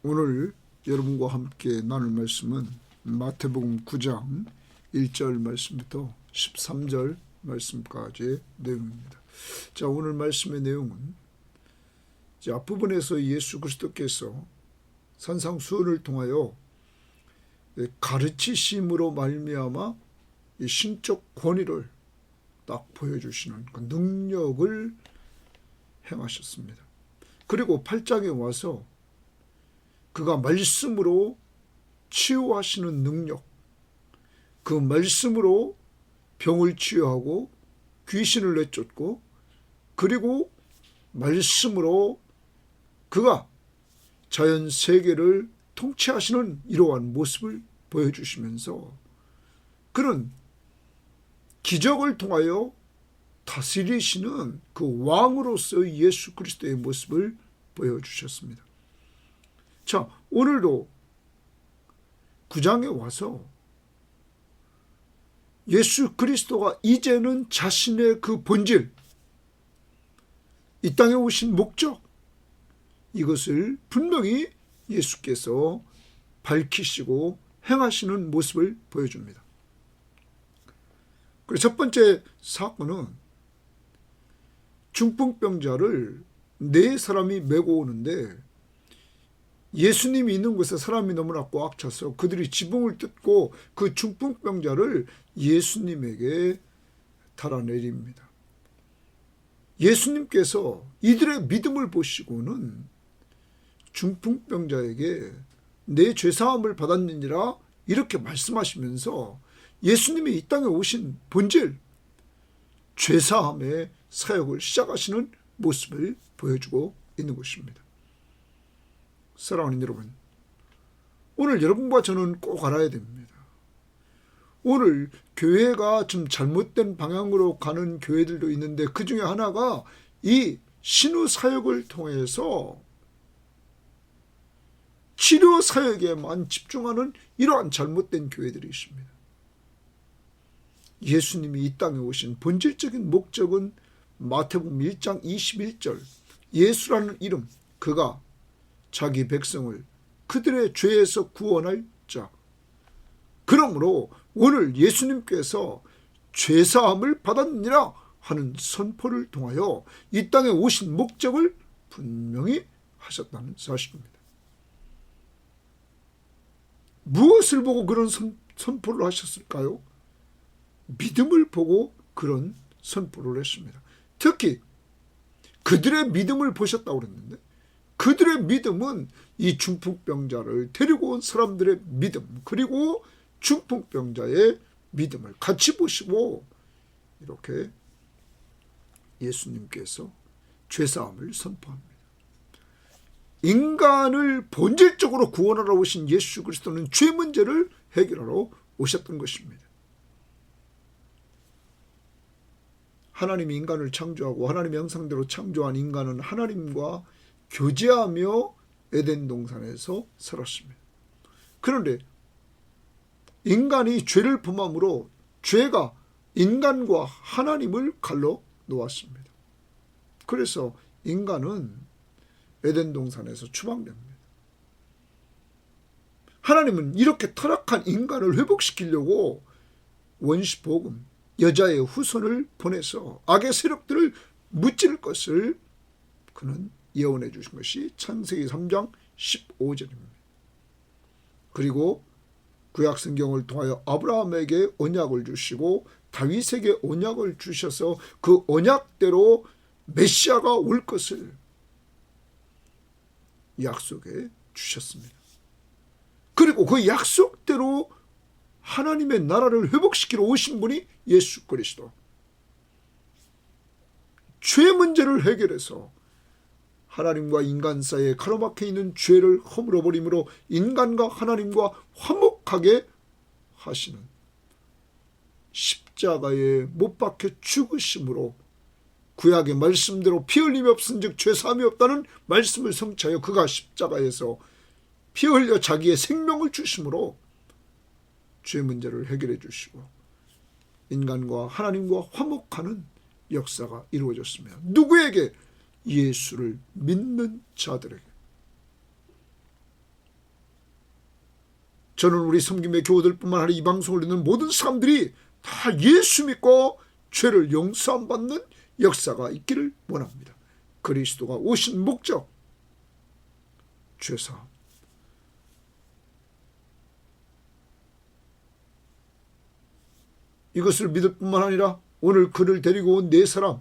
오늘 여러분과 함께 나눌 말씀은 마태복음 9장 1절 말씀부터 13절 말씀까지의 내용입니다. 자, 오늘 말씀의 내용은 앞부분에서 예수 그리스도께서 산상수훈을 통하여 가르치심으로 말미암아 이 신적 권위를 딱 보여주시는 그 능력을 행하셨습니다. 그리고 8장에 와서 그가 말씀으로 치유하시는 능력, 그 말씀으로 병을 치유하고 귀신을 내쫓고, 그리고 말씀으로 그가 자연 세계를 통치하시는 이러한 모습을 보여주시면서 그는 기적을 통하여 다스리시는 그 왕으로서의 예수 그리스도의 모습을 보여주셨습니다. 자, 오늘도 9장에 와서 예수 그리스도가 이제는 자신의 그 본질, 이 땅에 오신 목적, 이것을 분명히 예수께서 밝히시고 행하시는 모습을 보여줍니다. 그리고 첫 번째 사건은 중풍병자를 네 사람이 메고 오는데 예수님이 있는 곳에 사람이 너무나 꽉 차서 그들이 지붕을 뜯고 그 중풍병자를 예수님에게 달아내립니다. 예수님께서 이들의 믿음을 보시고는 중풍병자에게 내 죄사함을 받았느니라 이렇게 말씀하시면서 예수님이 이 땅에 오신 본질, 죄사함의 사역을 시작하시는 모습을 보여주고 있는 것입니다. 사랑하는 여러분, 오늘 여러분과 저는 꼭 알아야 됩니다. 오늘 교회가 좀 잘못된 방향으로 가는 교회들도 있는데 그 중에 하나가 이 신우 사역을 통해서 치료 사역에만 집중하는 이러한 잘못된 교회들이 있습니다. 예수님이 이 땅에 오신 본질적인 목적은 마태복음 1장 21절 예수라는 이름, 그가 자기 백성을 그들의 죄에서 구원할 자. 그러므로 오늘 예수님께서 죄사함을 받았느니라 하는 선포를 통하여 이 땅에 오신 목적을 분명히 하셨다는 사실입니다. 무엇을 보고 그런 선포를 하셨을까요? 믿음을 보고 그런 선포를 했습니다. 특히 그들의 믿음을 보셨다고 그랬는데 그들의 믿음은 이 중풍병자를 데리고 온 사람들의 믿음, 그리고 중풍병자의 믿음을 같이 보시고 이렇게 예수님께서 죄사함을 선포합니다. 인간을 본질적으로 구원하러 오신 예수 그리스도는 죄 문제를 해결하러 오셨던 것입니다. 하나님이 인간을 창조하고 하나님의 형상대로 창조한 인간은 하나님과 교제하며 에덴 동산에서 살았습니다. 그런데 인간이 죄를 범함으로 죄가 인간과 하나님을 갈라 놓았습니다. 그래서 인간은 에덴 동산에서 추방됩니다. 하나님은 이렇게 타락한 인간을 회복시키려고 원시복음, 여자의 후손을 보내서 악의 세력들을 무찌를 것을 그는 예언해 주신 것이 창세기 3장 15절입니다. 그리고 구약성경을 통하여 아브라함에게 언약을 주시고 다윗에게 언약을 주셔서 그 언약대로 메시아가 올 것을 약속해 주셨습니다. 그리고 그 약속대로 하나님의 나라를 회복시키러 오신 분이 예수 그리스도. 죄 문제를 해결해서 하나님과 인간 사이에 가로막혀 있는 죄를 허물어버림으로 인간과 하나님과 화목하게 하시는 십자가에 못 박혀 죽으심으로 구약의 말씀대로 피 흘림이 없은즉 죄사함이 없다는 말씀을 성취하여 그가 십자가에서 피 흘려 자기의 생명을 주심으로 죄 문제를 해결해 주시고 인간과 하나님과 화목하는 역사가 이루어졌습니다. 누구에게? 예수를 믿는 자들에게. 저는 우리 섬김의 교우들뿐만 아니라 이 방송을 듣는 모든 사람들이 다 예수 믿고 죄를 용서함 받는 역사가 있기를 원합니다. 그리스도가 오신 목적, 죄사함. 이것을 믿을 뿐만 아니라 오늘 그를 데리고 온 네 사람,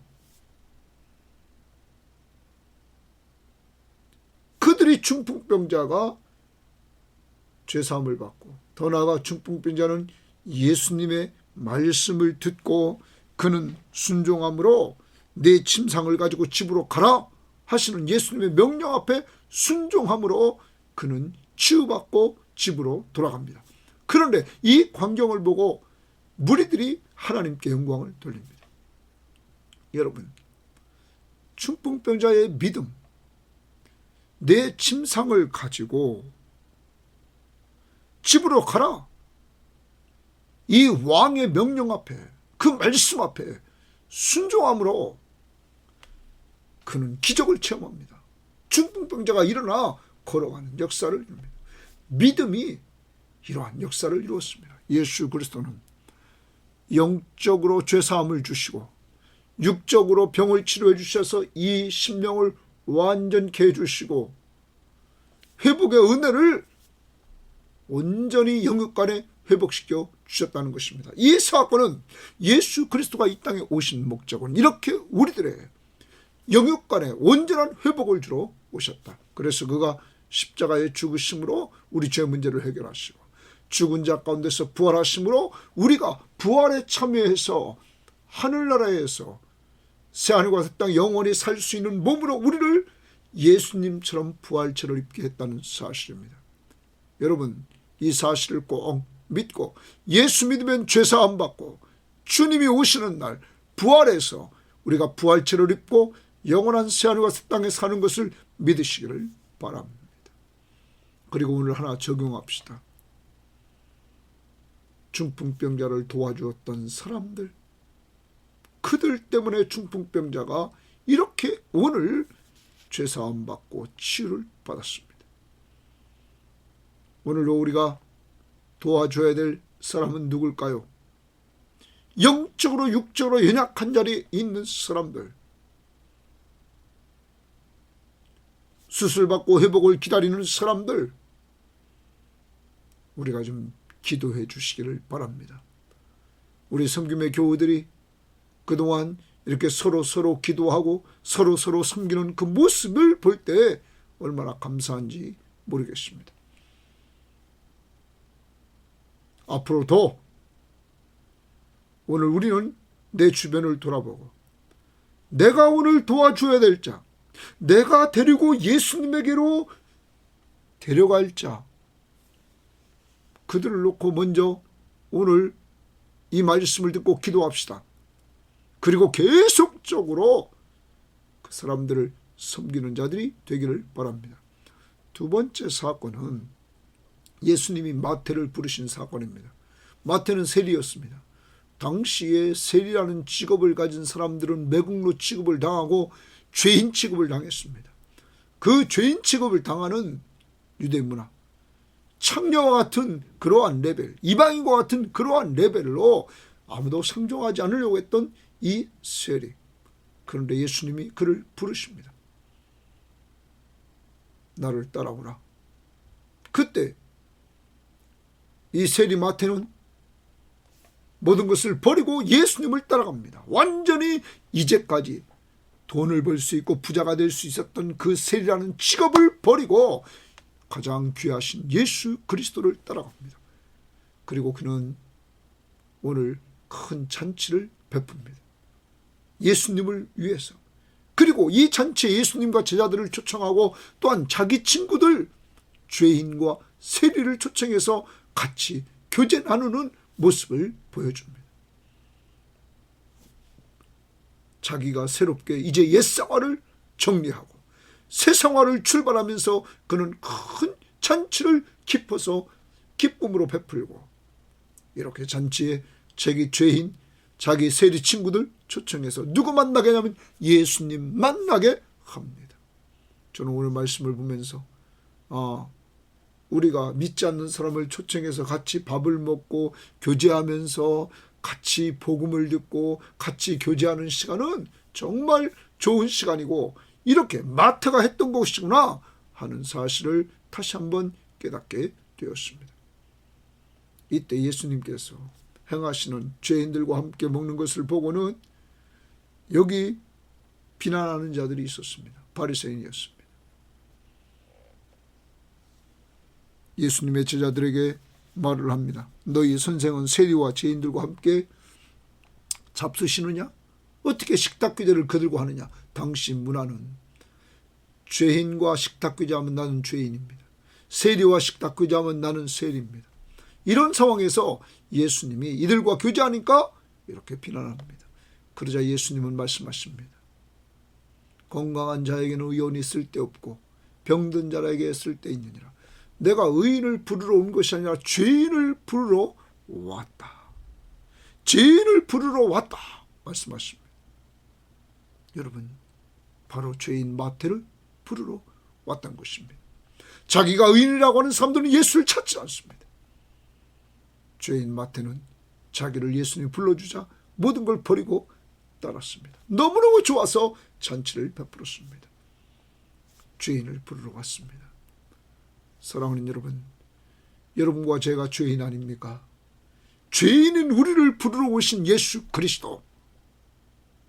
그들이 중풍병자가 죄사함을 받고, 더 나아가 중풍병자는 예수님의 말씀을 듣고 그는 순종함으로 내 침상을 가지고 집으로 가라 하시는 예수님의 명령 앞에 순종함으로 그는 치유받고 집으로 돌아갑니다. 그런데 이 광경을 보고 무리들이 하나님께 영광을 돌립니다. 여러분, 중풍병자의 믿음, 내 침상을 가지고 집으로 가라, 이 왕의 명령 앞에, 그 말씀 앞에 순종함으로 그는 기적을 체험합니다. 중풍병자가 일어나 걸어가는 역사를 이룹니다. 믿음이 이러한 역사를 이루었습니다. 예수 그리스도는 영적으로 죄사함을 주시고 육적으로 병을 치료해 주셔서 이 심령을 완전케 해주시고 회복의 은혜를 온전히 영육간에 회복시켜 주셨다는 것입니다. 이 사건은 예수 그리스도가 이 땅에 오신 목적은 이렇게 우리들의 영육간에 온전한 회복을 주러 오셨다. 그래서 그가 십자가에 죽으심으로 우리 죄 문제를 해결하시고 죽은 자 가운데서 부활하심으로 우리가 부활에 참여해서 하늘나라에서 새하늘과 새 땅 영원히 살 수 있는 몸으로 우리를 예수님처럼 부활체를 입게 했다는 사실입니다. 여러분, 이 사실을 꼭 믿고 예수 믿으면 죄사함 받고 주님이 오시는 날 부활해서 우리가 부활체를 입고 영원한 새하늘과 새 땅에 사는 것을 믿으시기를 바랍니다. 그리고 오늘 하나 적용합시다. 중풍병자를 도와주었던 사람들, 그들 때문에 중풍병자가 이렇게 오늘 죄사함 받고 치유를 받았습니다. 오늘도 우리가 도와줘야 될 사람은 누굴까요? 영적으로 육적으로 연약한 자리에 있는 사람들, 수술받고 회복을 기다리는 사람들, 우리가 좀 기도해 주시기를 바랍니다. 우리 섬김의 교우들이 그동안 이렇게 서로 기도하고 서로 섬기는 그 모습을 볼 때 얼마나 감사한지 모르겠습니다. 앞으로도 오늘 우리는 내 주변을 돌아보고 내가 오늘 도와줘야 될 자, 내가 데리고 예수님에게로 데려갈 자, 그들을 놓고 먼저 오늘 이 말씀을 듣고 기도합시다. 그리고 계속적으로 그 사람들을 섬기는 자들이 되기를 바랍니다. 두 번째 사건은 예수님이 마태를 부르신 사건입니다. 마태는 세리였습니다. 당시에 세리라는 직업을 가진 사람들은 매국노 취급을 당하고 죄인 취급을 당했습니다. 그 죄인 취급을 당하는 유대 문화, 창녀와 같은 그러한 레벨, 이방인과 같은 그러한 레벨로 아무도 상종하지 않으려고 했던 이 세리. 그런데 예수님이 그를 부르십니다. 나를 따라오라. 그때 이 세리 마태는 모든 것을 버리고 예수님을 따라갑니다. 완전히 이제까지 돈을 벌 수 있고 부자가 될 수 있었던 그 세리라는 직업을 버리고 가장 귀하신 예수 그리스도를 따라갑니다. 그리고 그는 오늘 큰 잔치를 베풉니다. 예수님을 위해서. 그리고 이 잔치에 예수님과 제자들을 초청하고 또한 자기 친구들, 죄인과 세리를 초청해서 같이 교제 나누는 모습을 보여줍니다. 자기가 새롭게 이제 옛생활을 정리하고 새 생활을 출발하면서 그는 큰 잔치를 깊어서 기쁨으로 베풀고 이렇게 잔치에 자기 죄인, 자기 세리 친구들 초청해서 누구 만나게 하냐면 예수님 만나게 합니다. 저는 오늘 말씀을 보면서 우리가 믿지 않는 사람을 초청해서 같이 밥을 먹고 교제하면서 같이 복음을 듣고 같이 교제하는 시간은 정말 좋은 시간이고 이렇게 마태가 했던 것이구나 하는 사실을 다시 한번 깨닫게 되었습니다. 이때 예수님께서 행하시는 죄인들과 함께 먹는 것을 보고는 여기 비난하는 자들이 있었습니다. 바리새인이었습니다. 예수님의 제자들에게 말을 합니다. 너희 선생은 세리와 죄인들과 함께 잡수시느냐? 어떻게 식탁규제를 그들과 하느냐? 당신 문화는 죄인과 식탁규제하면 나는 죄인입니다. 세리와 식탁규제하면 나는 세리입니다. 이런 상황에서 예수님이 이들과 교제하니까 이렇게 비난합니다. 그러자 예수님은 말씀하십니다. 건강한 자에게는 의원이 쓸데없고 병든 자에게 쓸데있느니라. 내가 의인을 부르러 온 것이 아니라 죄인을 부르러 왔다. 죄인을 부르러 왔다 말씀하십니다. 여러분, 바로 죄인 마태를 부르러 왔다는 것입니다. 자기가 의인이라고 하는 사람들은 예수를 찾지 않습니다. 죄인 마태는 자기를 예수님이 불러주자 모든 걸 버리고 따랐습니다. 너무너무 좋아서 잔치를 베풀었습니다. 죄인을 부르러 왔습니다. 사랑하는 여러분, 여러분과 제가 죄인 아닙니까? 죄인인 우리를 부르러 오신 예수 그리스도.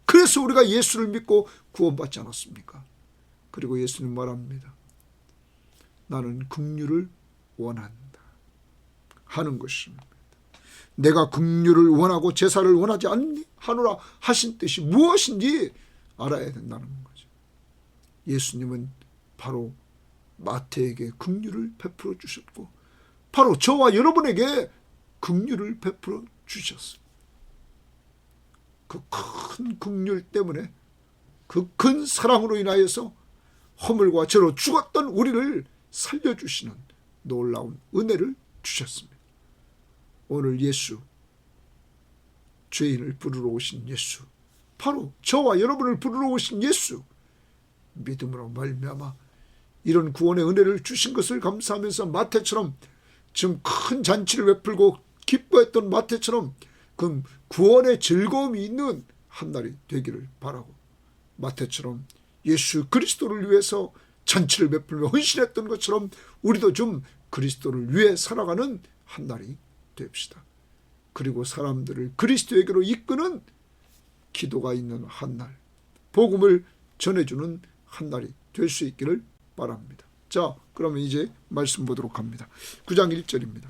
그래서 우리가 예수를 믿고 구원받지 않았습니까? 그리고 예수님 말합니다. 나는 긍휼을 원한다 하는 것입니다. 내가 긍휼을 원하고 제사를 원하지 않노라 하신 뜻이 무엇인지 알아야 된다는 거죠. 예수님은 바로 마태에게 긍휼을 베풀어 주셨고 바로 저와 여러분에게 긍휼을 베풀어 주셨어요. 그 큰 긍휼 때문에 그 큰 사랑으로 인하여서 허물과 죄로 죽었던 우리를 살려주시는 놀라운 은혜를 주셨습니다. 오늘 예수, 죄인을 부르러 오신 예수, 바로 저와 여러분을 부르러 오신 예수, 믿음으로 말미암아 이런 구원의 은혜를 주신 것을 감사하면서 마태처럼 지금 큰 잔치를 베풀고 기뻐했던 마태처럼 그 구원의 즐거움이 있는 한 날이 되기를 바라고 마태처럼 예수 그리스도를 위해서 잔치를 베풀며 헌신했던 것처럼 우리도 좀 그리스도를 위해 살아가는 한 날이 됩시다. 그리고 사람들을 그리스도에게로 이끄는 기도가 있는 한 날, 복음을 전해주는 한 날이 될 수 있기를 바랍니다. 자, 그러면 이제 말씀 보도록 합니다. 9장 1절입니다.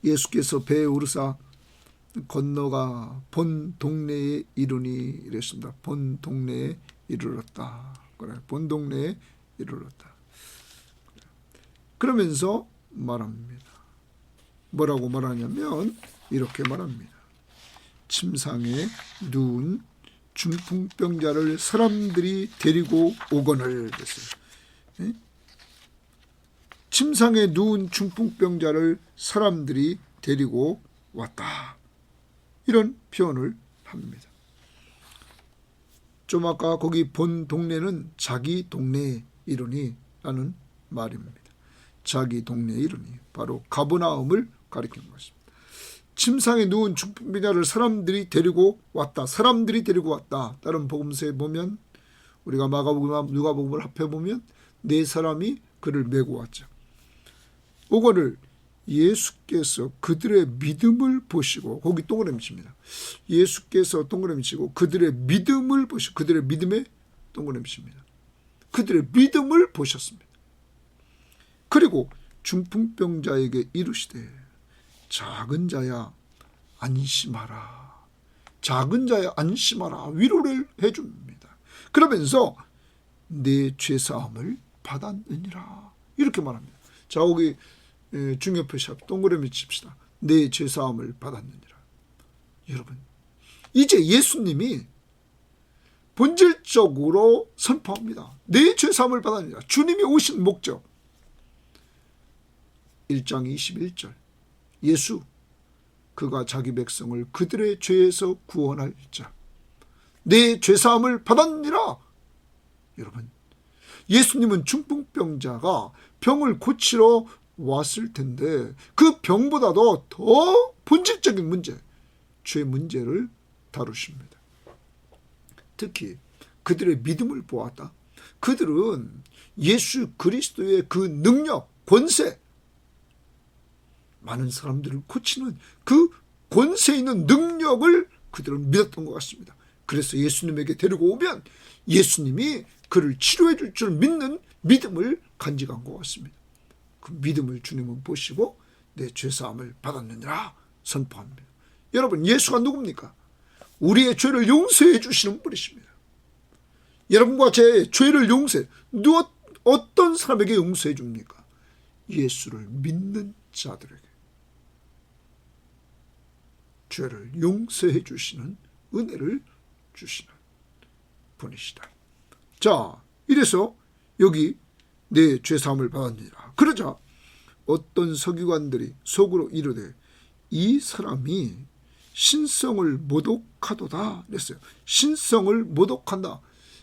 예수께서 배에 오르사 건너가 본 동네에 이르니 이랬습니다. 본 동네에 이르렀다. 그래, 본 동네에 이르렀다. 그러면서 말합니다. 뭐라고 말하냐면 이렇게 말합니다. 침상에 누운 중풍병자를 사람들이 데리고 오거늘 그랬어요. 침상에 누운 중풍병자를 사람들이 데리고 왔다. 이런 표현을 합니다. 좀 아까 거기 본 동네는 자기 동네에 이르니 라는 말입니다. 자기 동네에 이르니 바로 가버나움을 가리키는 것입니다. 침상에 누운 중풍병자를 사람들이 데리고 왔다. 사람들이 데리고 왔다. 다른 복음서에 보면 우리가 마가복음과 누가복음을 합해보면 네 사람이 그를 메고 왔죠. 오거를 예수께서 그들의 믿음을 보시고 거기 동그라미 칩니다. 예수께서 동그라미 치고 그들의 믿음을 보시고 그들의 믿음에 동그라미 칩니다. 그들의 믿음을 보셨습니다. 그리고 중풍병자에게 이르시되 작은 자야 안심하라. 작은 자야 안심하라. 위로를 해줍니다. 그러면서 내 죄사함을 받았느니라. 이렇게 말합니다. 자, 거기 중요표시 앞 동그라미 칩시다. 내 죄사함을 받았느니라. 여러분, 이제 예수님이 본질적으로 선포합니다. 내 죄사함을 받았느니라. 주님이 오신 목적. 1장 21절. 예수, 그가 자기 백성을 그들의 죄에서 구원할 자. 내 죄사함을 받았느니라. 여러분, 예수님은 중풍병자가 병을 고치러 왔을 텐데 그 병보다도 더 본질적인 문제, 죄 문제를 다루십니다. 특히 그들의 믿음을 보았다. 그들은 예수 그리스도의 그 능력, 권세, 많은 사람들을 고치는 그 권세 있는 능력을 그들은 믿었던 것 같습니다. 그래서 예수님에게 데리고 오면 예수님이 그를 치료해 줄 줄 믿는 믿음을 간직한 것 같습니다. 그 믿음을 주님은 보시고 내 죄사함을 받았느니라 선포합니다. 여러분, 예수가 누굽니까? 우리의 죄를 용서해 주시는 분이십니다. 여러분과 제 죄를 어떤 사람에게 용서해 줍니까? 예수를 믿는 자들에게 죄를 용서해 주시는 은혜를 주시는 분이시다. 자, 이래서 여기 내 죄사함을 받았느니라. 그러자 어떤 서기관들이 속으로 이르되 이 사람이 신성을 모독하도다 그랬어요. 신성을 모독한다.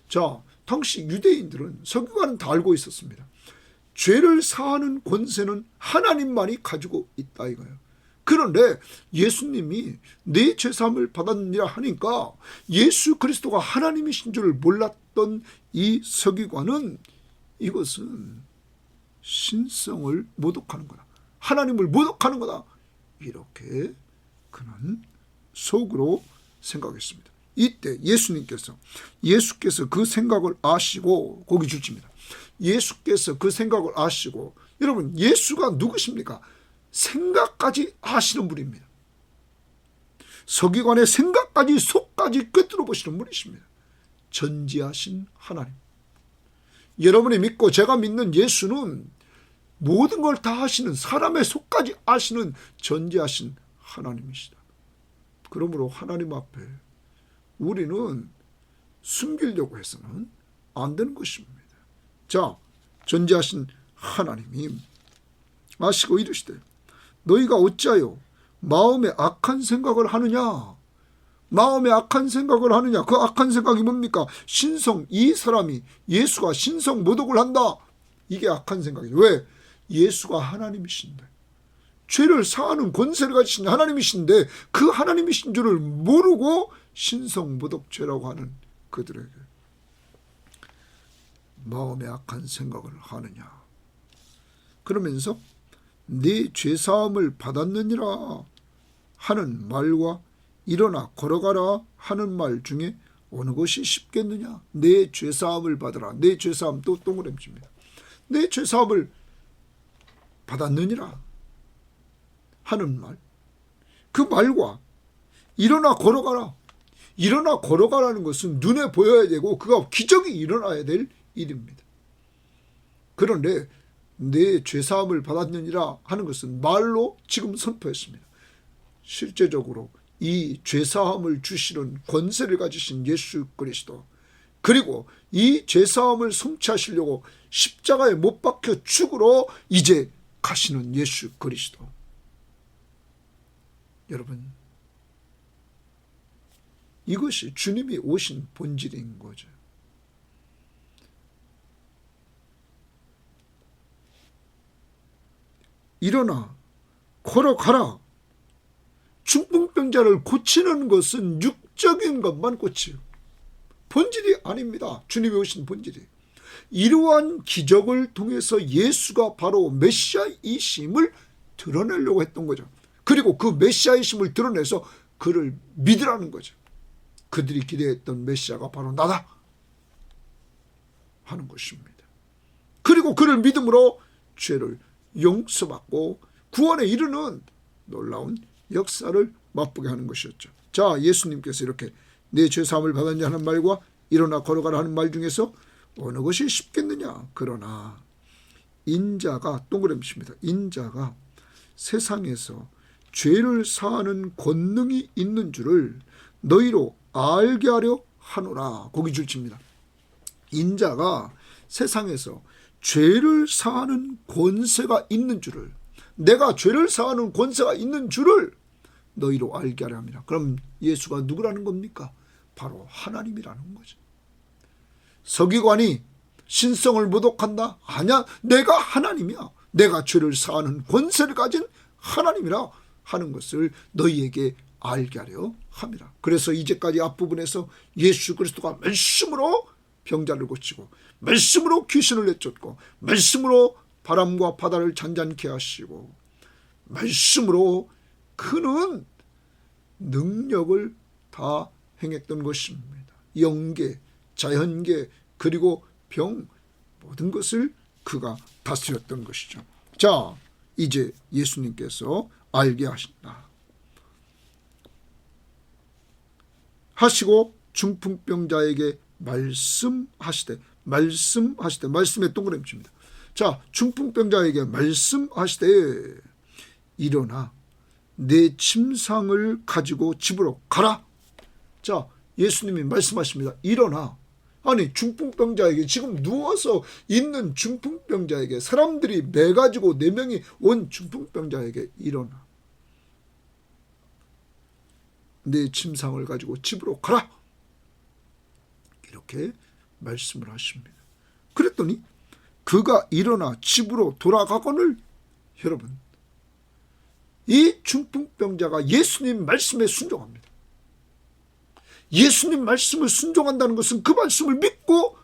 자, 당시 유대인들은, 서기관은 다 알고 있었습니다. 죄를 사하는 권세는 하나님만이 가지고 있다 이거예요. 그런데 예수님이 내 죄사함을 받았느니라 하니까 예수 그리스도가 하나님이신 줄을 몰랐던 이 서기관은 이것은 신성을 모독하는 거다, 하나님을 모독하는 거다, 이렇게 그는 속으로 생각했습니다. 이때 예수께서 그 생각을 아시고, 거기 줄집니다. 예수께서 그 생각을 아시고, 여러분, 예수가 누구십니까? 생각까지 아시는 분입니다. 서기관의 생각까지, 속까지 꿰뚫어 보시는 분이십니다. 전지하신 하나님. 여러분이 믿고 제가 믿는 예수는 모든 걸 다 아시는, 사람의 속까지 아시는 전지하신 하나님이시다. 그러므로 하나님 앞에 우리는 숨기려고 해서는 안 되는 것입니다. 자, 전지하신 하나님이 아시고 이르시되 너희가 어찌하여 마음에 악한 생각을 하느냐. 마음에 악한 생각을 하느냐. 그 악한 생각이 뭡니까? 이 사람이, 예수가 신성 모독을 한다. 이게 악한 생각이에요. 왜? 예수가 하나님이신데, 죄를 사하는 권세를 가지신 하나님이신데 그 하나님이신 줄을 모르고 신성 모독죄라고 하는 그들에게 마음에 악한 생각을 하느냐. 그러면서 네 죄사함을 받았느니라 하는 말과 일어나 걸어가라 하는 말 중에 어느 것이 쉽겠느냐. 내 죄사함을 받으라. 내 죄사함, 또 동그라미입니다. 내 죄사함을 받았느니라 하는 말, 그 말과 일어나 걸어가라. 일어나 걸어가라는 것은 눈에 보여야 되고 그가 기적이 일어나야 될 일입니다. 그런데 내 죄사함을 받았느니라 하는 것은 말로 지금 선포했습니다. 실제적으로 이 죄사함을 주시는 권세를 가지신 예수 그리스도, 그리고 이 죄사함을 성취하시려고 십자가에 못 박혀 죽으러 이제 가시는 예수 그리스도. 여러분, 이것이 주님이 오신 본질인 거죠. 일어나 걸어가라. 중풍병자를 고치는 것은 육적인 것만 고치요, 본질이 아닙니다. 주님이 오신 본질이. 이러한 기적을 통해서 예수가 바로 메시아이심을 드러내려고 했던 거죠. 그리고 그 메시아이심을 드러내서 그를 믿으라는 거죠. 그들이 기대했던 메시아가 바로 나다 하는 것입니다. 그리고 그를 믿음으로 죄를 용서받고 구원에 이르는 놀라운 역사를 맛보게 하는 것이었죠. 자, 예수님께서 이렇게 내 죄사함을 받았냐 하는 말과 일어나 걸어가라 하는 말 중에서 어느 것이 쉽겠느냐. 그러나 인자가, 동그라미입니다. 인자가 세상에서 죄를 사하는 권능이 있는 줄을 너희로 알게 하려 하노라. 거기 줄칩니다. 인자가 세상에서 죄를 사하는 권세가 있는 줄을, 내가 죄를 사하는 권세가 있는 줄을 너희로 알게 하려 합니다. 그럼 예수가 누구라는 겁니까? 바로 하나님이라는 거죠. 서기관이 신성을 모독한다? 아니야, 내가 하나님이야. 내가 죄를 사하는 권세를 가진 하나님이라 하는 것을 너희에게 알게 하려 함이라. 그래서 이제까지 앞부분에서 예수 그리스도가 말씀으로 병자를 고치고, 말씀으로 귀신을 내쫓고, 말씀으로 바람과 바다를 잔잔케 하시고, 말씀으로 그는 능력을 다 행했던 것입니다. 영계, 자연계, 그리고 병, 모든 것을 그가 다스렸던 것이죠. 자, 이제 예수님께서 알게 하신다 하시고 중풍병자에게 말씀하시되, 말씀의 동그라미입니다. 자, 중풍병자에게 말씀하시되 일어나 내 침상을 가지고 집으로 가라. 자, 예수님이 말씀하십니다. 일어나. 아니, 중풍병자에게, 지금 누워서 있는 중풍병자에게, 사람들이 매가지고 4명이 온 중풍병자에게 일어나 내 침상을 가지고 집으로 가라. 이렇게 말씀을 하십니다. 그랬더니 그가 일어나 집으로 돌아가거늘, 여러분, 이 중풍병자가 예수님 말씀에 순종합니다. 예수님 말씀을 순종한다는 것은 그 말씀을 믿고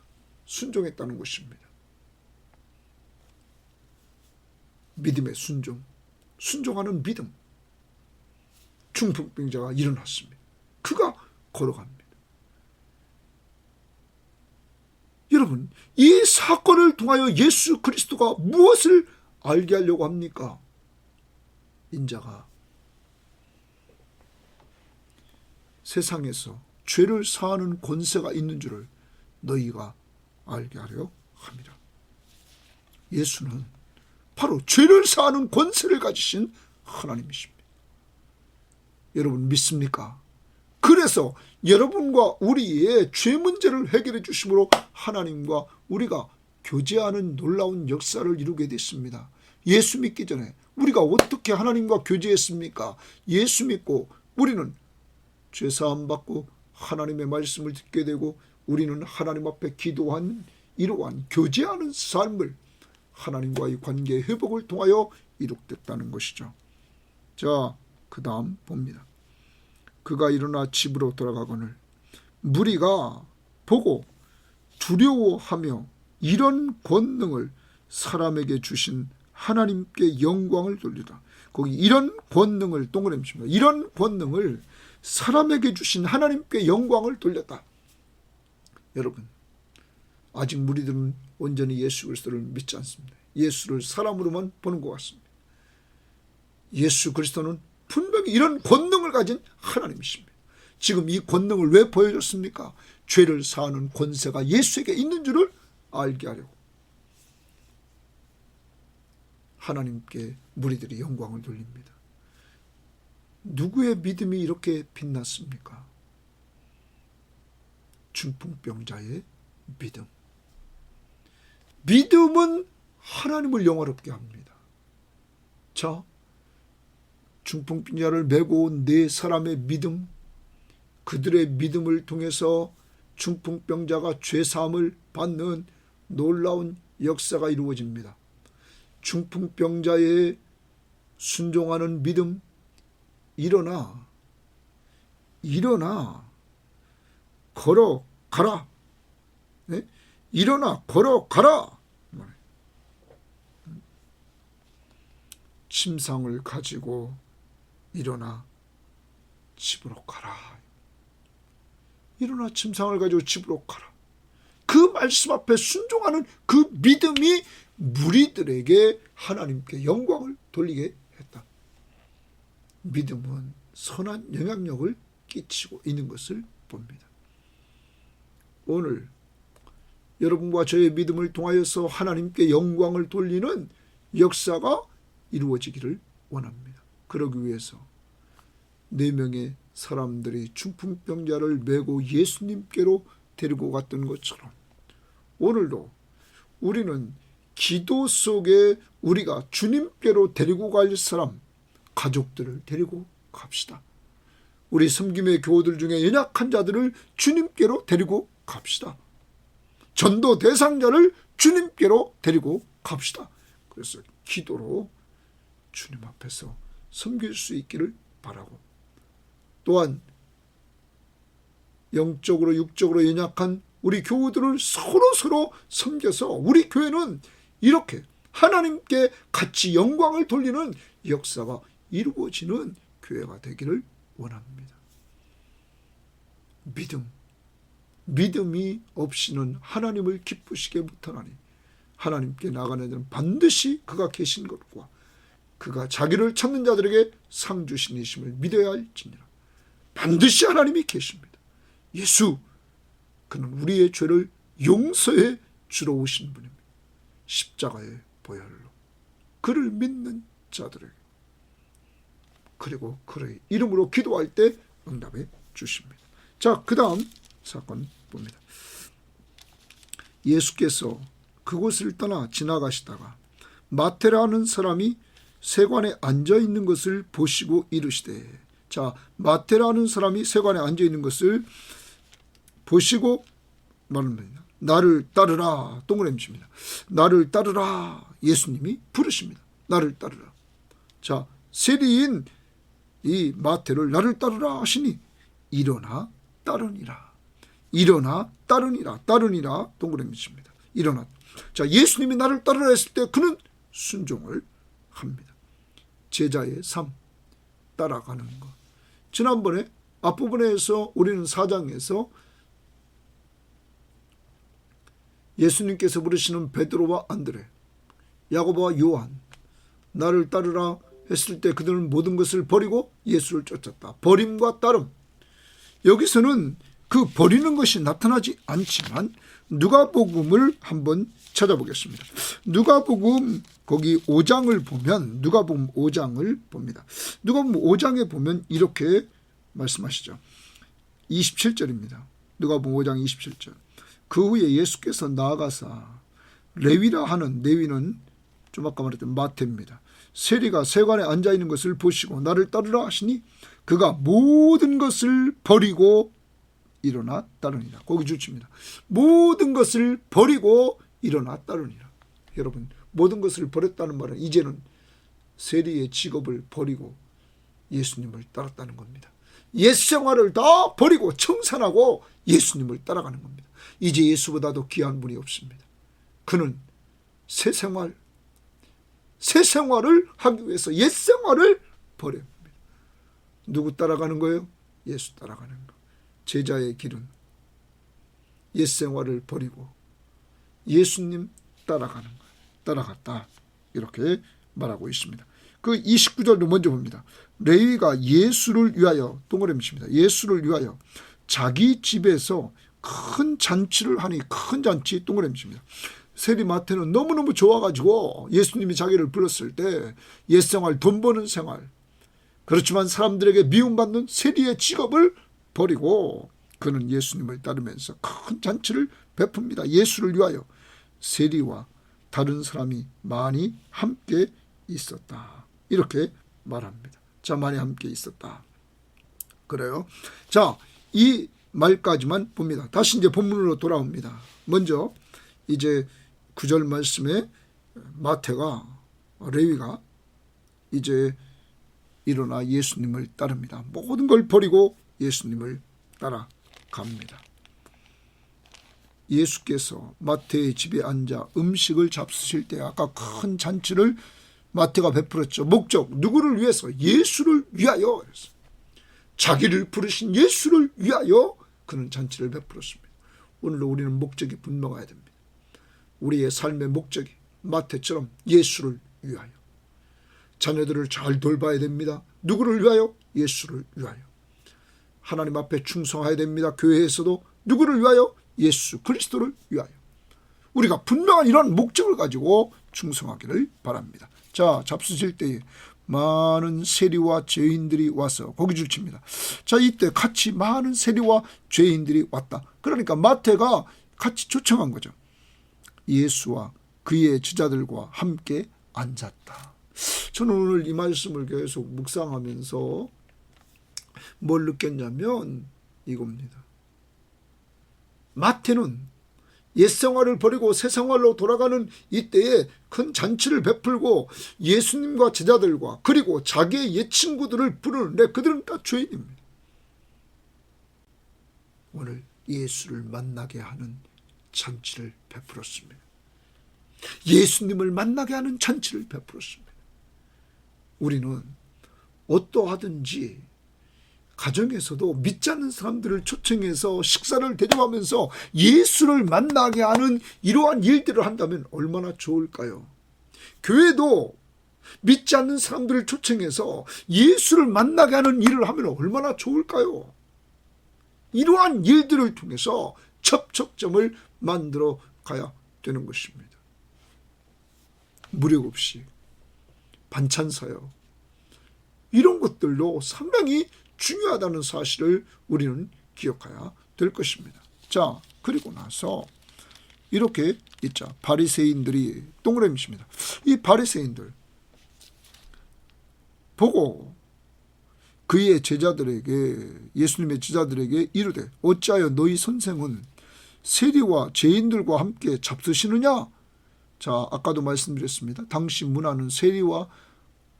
순종했다는 것입니다. 믿음의 순종, 순종하는 믿음. 중풍병자가 일어났습니다. 그가 걸어갑니다. 여러분, 이 사건을 통하여 예수 그리스도가 무엇을 알게 하려고 합니까? 인자가 세상에서 죄를 사하는 권세가 있는 줄을 너희가 알게 하려 함이라. 예수는 바로 죄를 사하는 권세를 가지신 하나님이십니다. 여러분 믿습니까? 그래서 여러분과 우리의 죄 문제를 해결해 주심으로 하나님과 우리가 교제하는 놀라운 역사를 이루게 됐습니다. 예수 믿기 전에 우리가 어떻게 하나님과 교제했습니까? 예수 믿고 우리는 죄사함 받고 하나님의 말씀을 듣게 되고, 우리는 하나님 앞에 기도한 이러한 교제하는 삶을 하나님과의 관계 회복을 통하여 이룩됐다는 것이죠. 자, 그 다음 봅니다. 그가 일어나 집으로 돌아가거늘 무리가 보고 두려워하며 이런 권능을 사람에게 주신 하나님께 영광을 돌리다. 거기 이런 권능을 동그라미 칩니다. 이런 권능을 사람에게 주신 하나님께 영광을 돌렸다. 여러분, 아직 무리들은 온전히 예수 그리스도를 믿지 않습니다. 예수를 사람으로만 보는 것 같습니다. 예수 그리스도는 분명히 이런 권능을 가진 하나님이십니다. 지금 이 권능을 왜 보여줬습니까? 죄를 사하는 권세가 예수에게 있는 줄을 알게 하려고. 하나님께 무리들이 영광을 돌립니다. 누구의 믿음이 이렇게 빛났습니까? 중풍병자의 믿음. 믿음은 하나님을 영화롭게 합니다. 자, 중풍병자를 메고 온 4사람의 믿음, 그들의 믿음을 통해서 중풍병자가 죄사함을 받는 놀라운 역사가 이루어집니다. 중풍병자의 순종하는 믿음, 일어나 걸어가라. 네? 일어나 걸어가라. 침상을 가지고 일어나 집으로 가라. 일어나 침상을 가지고 집으로 가라. 그 말씀 앞에 순종하는 그 믿음이 무리들에게 하나님께 영광을 돌리게 했다. 믿음은 선한 영향력을 끼치고 있는 것을 봅니다. 오늘 여러분과 저의 믿음을 통하여서 하나님께 영광을 돌리는 역사가 이루어지기를 원합니다. 그러기 위해서 4명의 사람들이 중풍병자를 메고 예수님께로 데리고 갔던 것처럼 오늘도 우리는 기도 속에 우리가 주님께로 데리고 갈 사람, 가족들을 데리고 갑시다. 우리 섬김의 교우들 중에 연약한 자들을 주님께로 데리고 갑시다. 전도 대상자를 주님께로 데리고 갑시다. 그래서 기도로 주님 앞에서 섬길 수 있기를 바라고, 또한 영적으로 육적으로 연약한 우리 교우들을 서로 섬겨서 우리 교회는 이렇게 하나님께 같이 영광을 돌리는 역사가 이루어지는 교회가 되기를 원합니다. 믿음이 없이는 하나님을 기쁘시게 못하나니 하나님께 나가는 자는 반드시 그가 계신 것과 그가 자기를 찾는 자들에게 상 주시니심을 믿어야 할지니라. 반드시 하나님이 계십니다. 예수, 그는 우리의 죄를 용서해 주러 오신 분입니다. 십자가의 보혈로 그를 믿는 자들에게, 그리고 그의 이름으로 기도할 때 응답해 주십니다. 자, 그 다음 사건 봅니다. 예수께서 그곳을 떠나 지나가시다가 마태라는 사람이 세관에 앉아있는 것을 보시고 이르시되, 자, 마태라는 사람이 세관에 앉아있는 것을 보시고 말합니다. 나를 따르라. 동그라미입니다. 나를 따르라. 예수님이 부르십니다. 나를 따르라. 자, 세리인 이 마태를 나를 따르라 하시니 일어나 따르니라. 일어나 따르니라. 따르니라. 동그라미입니다. 일어나. 자, 예수님이 나를 따르라 했을 때 그는 순종을 합니다. 제자의 삶, 따라가는 것. 지난번에 앞부분에서 우리는 4장에서 예수님께서 부르시는 베드로와 안드레, 야고보와 요한, 나를 따르라 했을 때 그들은 모든 것을 버리고 예수를 쫓았다. 버림과 따름. 여기서는 그 버리는 것이 나타나지 않지만 누가복음을 한번 찾아보겠습니다. 누가복음 거기 5장을 보면, 누가복음 5장을 봅니다. 누가복음 5장에 보면 이렇게 말씀하시죠. 27절입니다. 누가복음 5장 27절. 그 후에 예수께서 나아가사 레위라 하는, 레위는 좀 아까 말했던 마태입니다. 세리가 세관에 앉아있는 것을 보시고 나를 따르라 하시니 그가 모든 것을 버리고 일어나 따르니라. 거기 주칩니다. 모든 것을 버리고 일어나 따르니라. 여러분, 모든 것을 버렸다는 말은 이제는 세리의 직업을 버리고 예수님을 따랐다는 겁니다. 옛 생활을 다 버리고 청산하고 예수님을 따라가는 겁니다. 이제 예수보다도 귀한 분이 없습니다. 그는 새 생활을 하기 위해서 옛 생활을 버려야 합니다. 누구 따라가는 거예요? 예수 따라가는 거. 제자의 길은 옛 생활을 버리고 예수님 따라가는 거예요. 따라갔다. 이렇게 말하고 있습니다. 그 29절도 먼저 봅니다. 레위가 예수를 위하여, 동그라미입니다. 예수를 위하여 자기 집에서 큰 잔치를 하니, 큰 잔치, 동그라미입니다. 세리 마태는 너무너무 좋아가지고 예수님이 자기를 불렀을 때 옛생활, 돈 버는 생활, 그렇지만 사람들에게 미움받는 세리의 직업을 버리고 그는 예수님을 따르면서 큰 잔치를 베풉니다. 예수를 위하여 세리와 다른 사람이 많이 함께 있었다. 이렇게 말합니다. 자, 많이 함께 있었다. 그래요. 자, 이 말까지만 봅니다. 다시 이제 본문으로 돌아옵니다. 먼저 이제 9절 말씀에 마태가, 레위가 이제 일어나 예수님을 따릅니다. 모든 걸 버리고 예수님을 따라갑니다. 예수께서 마태의 집에 앉아 음식을 잡수실 때 아까 큰 잔치를 마태가 베풀었죠. 목적, 누구를 위해서? 예수를 위하여. 자기를 부르신 예수를 위하여 그는 잔치를 베풀었습니다. 오늘도 우리는 목적이 분명해야 됩니다. 우리의 삶의 목적이 마태처럼 예수를 위하여. 자녀들을 잘 돌봐야 됩니다. 누구를 위하여? 예수를 위하여. 하나님 앞에 충성해야 됩니다. 교회에서도 누구를 위하여? 예수 그리스도를 위하여. 우리가 분명한 이런 목적을 가지고 충성하기를 바랍니다. 자, 잡수실 때에 많은 세리와 죄인들이 와서, 거기 줄칩니다. 자, 이때 같이 많은 세리와 죄인들이 왔다. 그러니까 마태가 같이 초청한 거죠. 예수와 그의 제자들과 함께 앉았다. 저는 오늘 이 말씀을 계속 묵상하면서 뭘 느꼈냐면 이겁니다. 마태는 옛 생활을 버리고 새 생활로 돌아가는 이때에 큰 잔치를 베풀고 예수님과 제자들과 그리고 자기의 옛 친구들을 부르는데 그들은 다 죄인입니다. 오늘 예수를 만나게 하는 잔치를 베풀었습니다. 예수님을 만나게 하는 잔치를 베풀었습니다. 우리는 어떠하든지 가정에서도 믿지 않는 사람들을 초청해서 식사를 대접하면서 예수를 만나게 하는 이러한 일들을 한다면 얼마나 좋을까요? 교회도 믿지 않는 사람들을 초청해서 예수를 만나게 하는 일을 하면 얼마나 좋을까요? 이러한 일들을 통해서 접촉점을 만들어 가야 되는 것입니다. 무력 없이 반찬 사역 이런 것들도 상당히 중요하다는 사실을 우리는 기억해야 될 것입니다. 자, 그리고 나서 이렇게 있자. 바리새인들이 동그라미입니다. 이 바리새인들 보고 그의 제자들에게 예수님의 제자들에게 이르되 어찌하여 너희 선생은 세리와 죄인들과 함께 잡수시느냐? 자, 아까도 말씀드렸습니다. 당시 문화는 세리와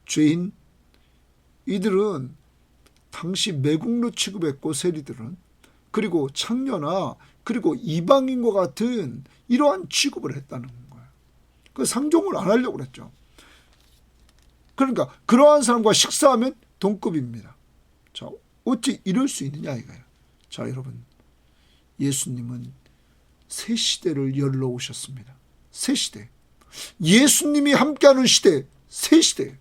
죄인 이들은 당시 매국노 취급했고 세리들은 그리고 창녀나 그리고 이방인과 같은 이러한 취급을 했다는 거예요. 그 상종을 안 하려고 그랬죠. 그러니까 그러한 사람과 식사하면 동급입니다. 자, 어찌 이럴 수 있느냐 이거예요. 자, 여러분 예수님은 새 시대를 열러 오셨습니다. 새 시대. 예수님이 함께하는 시대, 새 시대.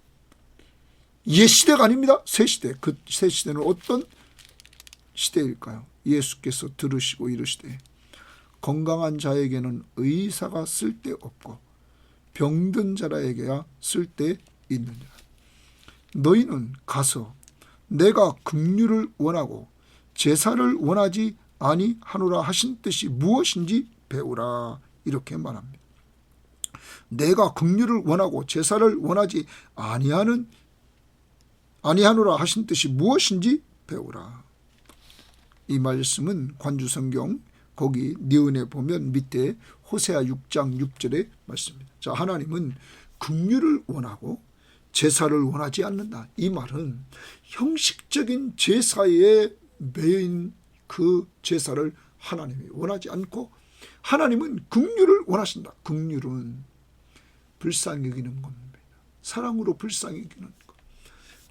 옛 시대가 아닙니다. 새 시대. 그 새 시대는 어떤 시대일까요? 예수께서 들으시고 이르시되 건강한 자에게는 의사가 쓸데없고 병든 자라에게야 쓸데있느니라. 너희는 가서 내가 긍휼을 원하고 제사를 원하지 아니하노라 하신 뜻이 무엇인지 배우라. 이렇게 말합니다. 내가 긍휼을 원하고 제사를 원하지 아니하노라 하신 뜻이 무엇인지 배우라. 이 말씀은 관주성경 거기 니은에 보면 밑에 호세아 6장 6절의 말씀입니다. 자, 하나님은 긍휼을 원하고 제사를 원하지 않는다. 이 말은 형식적인 제사에 매인 그 제사를 하나님이 원하지 않고 하나님은 긍휼을 원하신다. 긍휼은 불쌍히 여기는 겁니다. 사랑으로 불쌍히 여기는 것.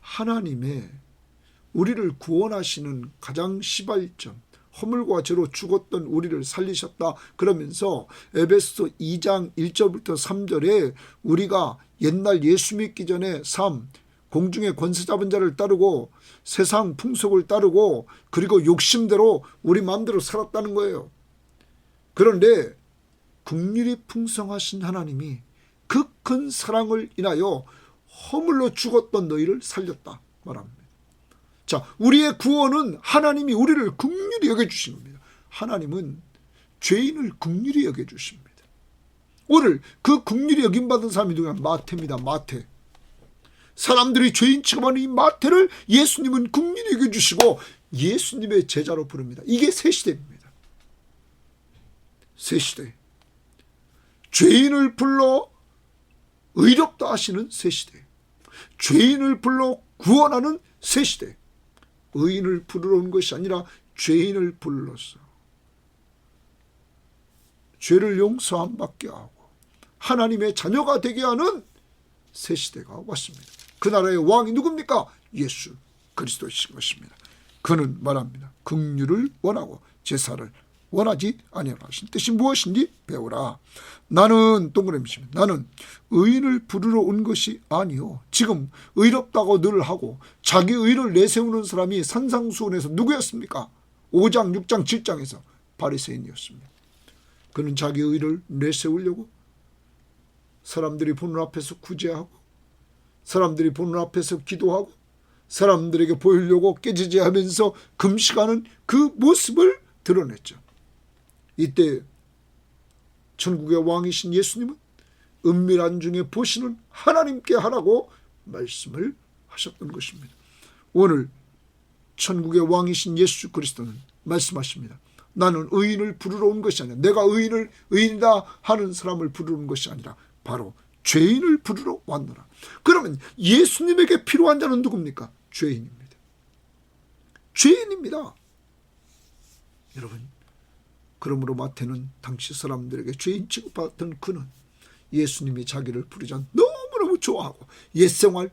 하나님의 우리를 구원하시는 가장 시발점, 허물과 죄로 죽었던 우리를 살리셨다. 그러면서 에베소 2장 1절부터 3절에 우리가 옛날 예수 믿기 전에 삶, 공중의 권세 잡은 자를 따르고 세상 풍속을 따르고 그리고 욕심대로 우리 마음대로 살았다는 거예요. 그런데 긍휼이 풍성하신 하나님이 그 큰 사랑을 인하여 허물로 죽었던 너희를 살렸다 말합니다. 자, 우리의 구원은 하나님이 우리를 긍휼히 여겨주신 겁니다. 하나님은 죄인을 긍휼히 여겨주십니다. 오늘 그 긍휼히 여김받은 사람이 누구냐? 마태입니다. 마태. 사람들이 죄인 취급하는 이 마태를 예수님은 긍휼히 여겨주시고 예수님의 제자로 부릅니다. 이게 새 시대입니다. 새 시대. 죄인을 불러 의롭다 하시는 새 시대. 죄인을 불러 구원하는 새 시대. 의인을 부르러 온 것이 아니라 죄인을 불러서 죄를 용서함 받게 하고 하나님의 자녀가 되게 하는 새 시대가 왔습니다. 그 나라의 왕이 누굽니까? 예수 그리스도이신 것입니다. 그는 말합니다. 긍휼을 원하고 제사를 원하지 아니하라 하신 뜻이 무엇인지 배우라. 나는 동그라미입니다. 나는 의인을 부르러 온 것이 아니요. 지금 의롭다고 늘 하고 자기 의를 내세우는 사람이 산상수훈에서 누구였습니까? 5장, 6장, 7장에서 바리새인이었습니다. 그는 자기 의를 내세우려고 사람들이 보는 앞에서 구제하고 사람들이 보는 앞에서 기도하고 사람들에게 보이려고 깨지지하면서 금식하는 그 모습을 드러냈죠. 이때 천국의 왕이신 예수님은 은밀한 중에 보시는 하나님께 하라고 말씀을 하셨던 것입니다. 오늘 천국의 왕이신 예수 그리스도는 말씀하십니다. 나는 의인을 부르러 온 것이 아니라, 내가 의인이다 하는 사람을 부르러 온 것이 아니라 바로 죄인을 부르러 왔노라. 그러면 예수님에게 필요한 자는 누굽니까? 죄인입니다. 죄인입니다. 여러분, 그러므로 마태는 당시 사람들에게 죄인 취급받던 그는 예수님이 자기를 부르자 너무너무 좋아하고 옛생활,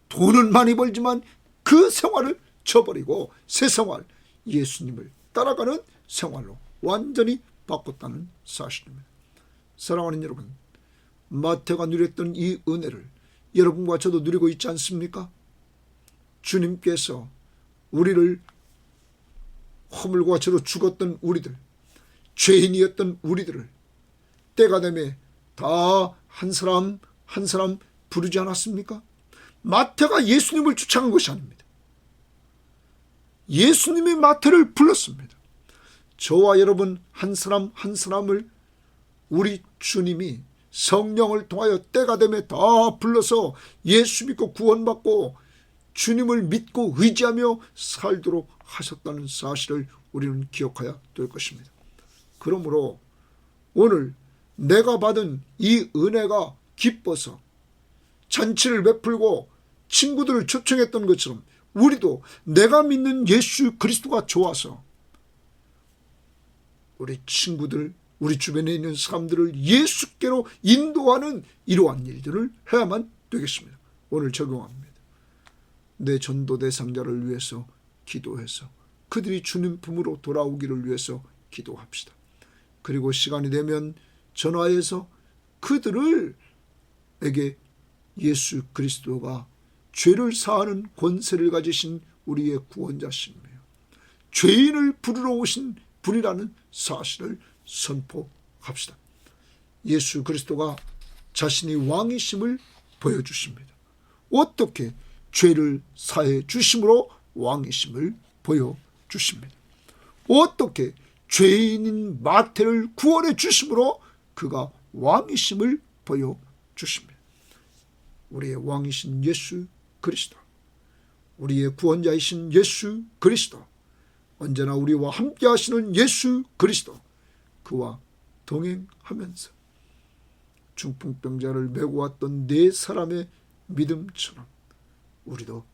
돈은 많이 벌지만 그 생활을 쳐버리고 새 생활, 예수님을 따라가는 생활로 완전히 바꿨다는 사실입니다. 사랑하는 여러분, 마태가 누렸던 이 은혜를 여러분과 저도 누리고 있지 않습니까? 주님께서 우리를, 허물과 죄로 죽었던 우리들, 죄인이었던 우리들을 때가 되매 다 한 사람 한 사람 부르지 않았습니까? 마태가 예수님을 주창한 것이 아닙니다. 예수님이 마태를 불렀습니다. 저와 여러분 한 사람 한 사람을 우리 주님이 성령을 통하여 때가 되매 다 불러서 예수 믿고 구원받고 주님을 믿고 의지하며 살도록 하셨다는 사실을 우리는 기억해야 될 것입니다. 그러므로 오늘 내가 받은 이 은혜가 기뻐서 잔치를 베풀고 친구들을 초청했던 것처럼 우리도 내가 믿는 예수 그리스도가 좋아서 우리 친구들, 우리 주변에 있는 사람들을 예수께로 인도하는 이러한 일들을 해야만 되겠습니다. 오늘 적용합니다. 내 전도 대상자를 위해서 기도해서 그들이 주님 품으로 돌아오기를 위해서 기도합시다. 그리고 시간이 되면 전화해서 그들에게 예수 그리스도가 죄를 사하는 권세를 가지신 우리의 구원자시며 죄인을 부르러 오신 분이라는 사실을 선포합시다. 예수 그리스도가 자신이 왕이심을 보여주십니다. 어떻게? 죄를 사해 주심으로 왕이심을 보여주십니다. 어떻게? 죄인인 마태를 구원해 주심으로 그가 왕이심을 보여주십니다. 우리의 왕이신 예수 그리스도, 우리의 구원자이신 예수 그리스도, 언제나 우리와 함께 하시는 예수 그리스도, 그와 동행하면서 중풍병자를 메고 왔던 네 사람의 믿음처럼 우리도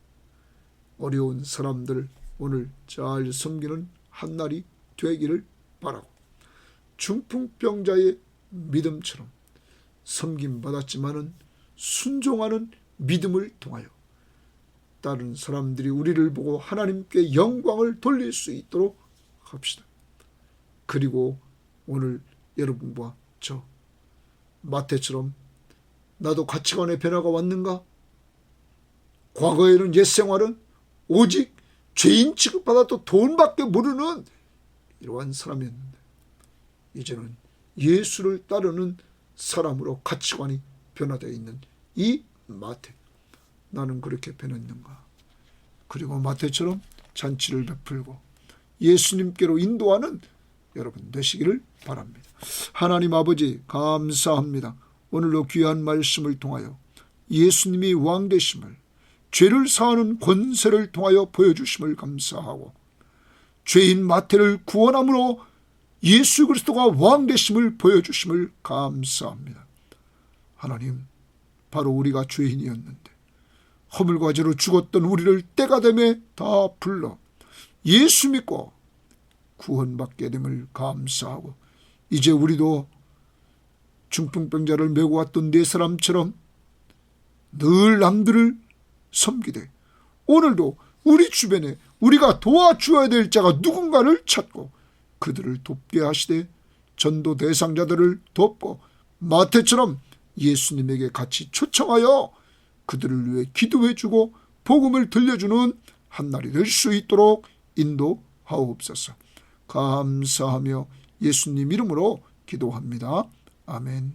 어려운 사람들을 오늘 잘 섬기는 한날이 되기를 바라고, 중풍병자의 믿음처럼 섬김받았지만은 순종하는 믿음을 통하여 다른 사람들이 우리를 보고 하나님께 영광을 돌릴 수 있도록 합시다. 그리고 오늘 여러분과 저 마태처럼 나도 가치관의 변화가 왔는가? 과거에는 옛생활은 오직 죄인 취급받아도 돈밖에 모르는 이러한 사람이었는데 이제는 예수를 따르는 사람으로 가치관이 변화되어 있는 이 마태, 나는 그렇게 변했는가? 그리고 마태처럼 잔치를 베풀고 예수님께로 인도하는 여러분 되시기를 바랍니다. 하나님 아버지 감사합니다. 오늘도 귀한 말씀을 통하여 예수님이 왕 되심을, 죄를 사하는 권세를 통하여 보여주심을 감사하고, 죄인 마태를 구원함으로 예수 그리스도가 왕 되심을 보여주심을 감사합니다. 하나님, 바로 우리가 죄인이었는데 허물과 죄로 죽었던 우리를 때가 되매 다 불러 예수 믿고 구원받게 됨을 감사하고, 이제 우리도 중풍병자를 메고 왔던 네 사람처럼 늘 남들을 섬기되 오늘도 우리 주변에 우리가 도와주어야 될 자가 누군가를 찾고 그들을 돕게 하시되 전도 대상자들을 돕고 마태처럼 예수님에게 같이 초청하여 그들을 위해 기도해주고 복음을 들려주는 한날이 될 수 있도록 인도하옵소서. 감사하며 예수님 이름으로 기도합니다. 아멘.